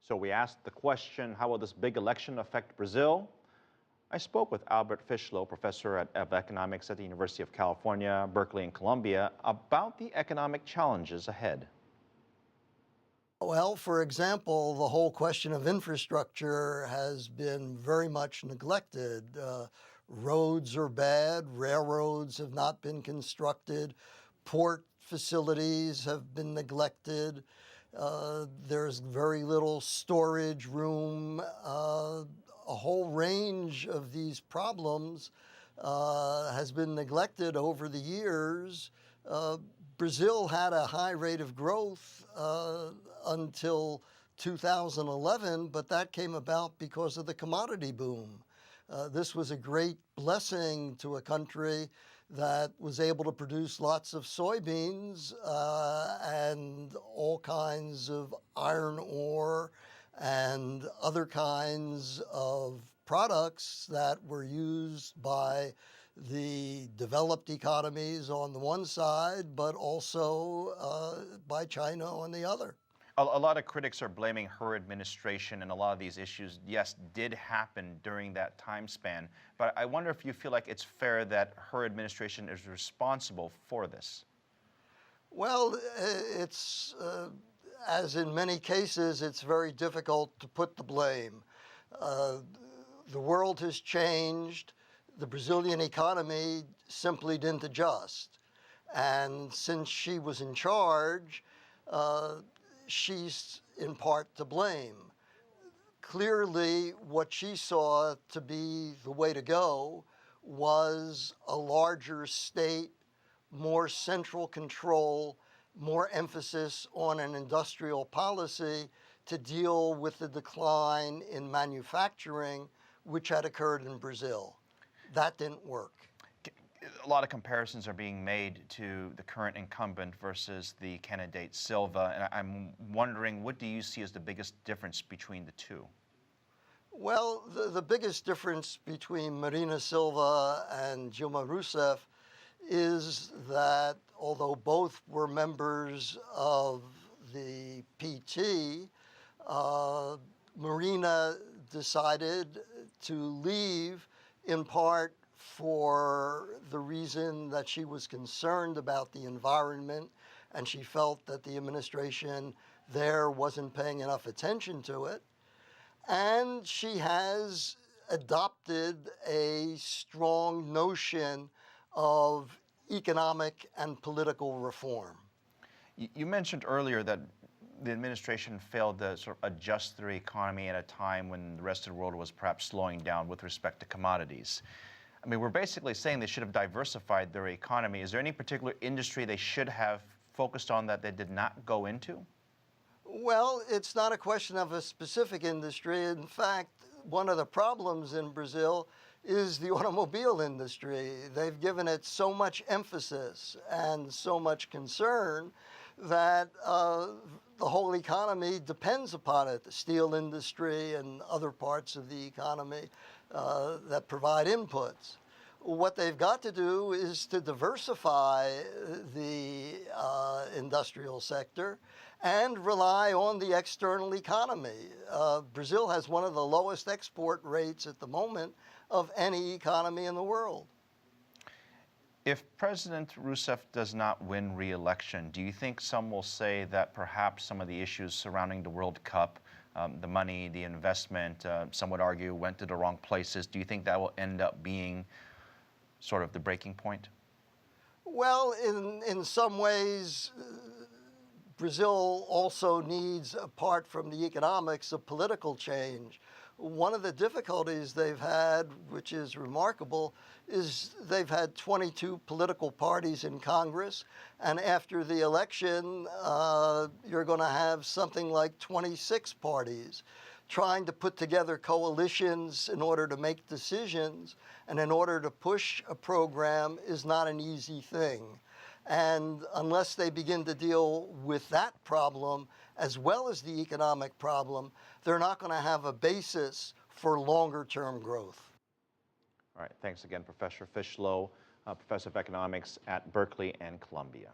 So we asked the question, how will this big election affect Brazil? I spoke with Albert Fishlow, professor of economics at the University of California, Berkeley and Columbia, about the economic challenges ahead. Well, for example, the whole question of infrastructure has been very much neglected. Roads are bad, railroads have not been constructed, port facilities have been neglected. There's very little storage room. A whole range of these problems has been neglected over the years. Brazil had a high rate of growth until 2011, but that came about because of the commodity boom. This was a great blessing to a country that was able to produce lots of soybeans and all kinds of iron ore and other kinds of products that were used by the developed economies on the one side, but also by China on the other. A lot of critics are blaming her administration, and a lot of these issues, yes, did happen during that time span. But I wonder if you feel like it's fair that her administration is responsible for this. Well, it's, as in many cases, it's very difficult to put the blame. The world has changed. The Brazilian economy simply didn't adjust. And since she was in charge, she's in part to blame. Clearly, what she saw to be the way to go was a larger state, more central control, more emphasis on an industrial policy to deal with the decline in manufacturing, which had occurred in Brazil. That didn't work. A lot of comparisons are being made to the current incumbent versus the candidate Silva, and I'm wondering, what do you see as the biggest difference between the two? Well, the biggest difference between Marina Silva and Dilma Rousseff is that although both were members of the PT, Marina decided to leave in part for the reason that she was concerned about the environment, and she felt that the administration there wasn't paying enough attention to it. And she has adopted a strong notion of economic and political reform. You mentioned earlier that the administration failed to sort of adjust their economy at a time when the rest of the world was perhaps slowing down with respect to commodities. I mean, we're basically saying they should have diversified their economy. Is there any particular industry they should have focused on that they did not go into? Well, it's not a question of a specific industry. In fact, one of the problems in Brazil is the automobile industry. They've given it so much emphasis and so much concern that the whole economy depends upon it, the steel industry and other parts of the economy that provide inputs. What they've got to do is to diversify the industrial sector and rely on the external economy. Brazil has one of the lowest export rates at the moment of any economy in the world. If President Rousseff does not win re-election, do you think some will say that perhaps some of the issues surrounding the World Cup, the money, the investment, some would argue went to the wrong places? Do you think that will end up being sort of the breaking point? Well, in some ways, Brazil also needs, apart from the economics, a political change. One of the difficulties they've had, which is remarkable, is they've had 22 political parties in Congress, and after the election, you're going to have something like 26 parties trying to put together coalitions in order to make decisions and in order to push a program is not an easy thing. And unless they begin to deal with that problem as well as the economic problem, they're not going to have a basis for longer-term growth. All right, thanks again, Professor Fishlow, Professor of Economics at Berkeley and Columbia.